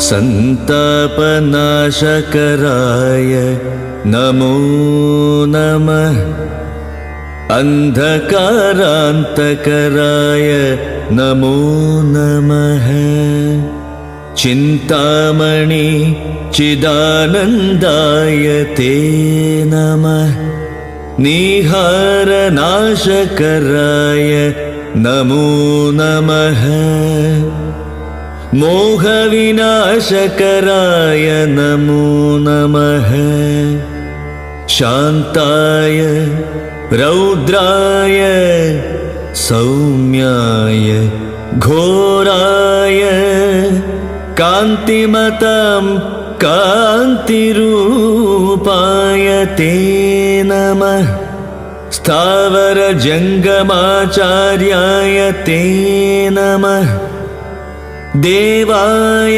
संतापनाशकराय नमो नमः। अंधकारांतकराय नमो नमः। चिंतामणि चिदानंदाय ते नमः। निहारनाशकराय नमो नमः। मोहविनाशकराय नमो नमः। शान्ताय रौद्राय सौम्याय घोराय कान्तिमतां कान्तिरूपाय ते नमः। स्थावरजङ्गमाचार्याय ते नमः। देवाय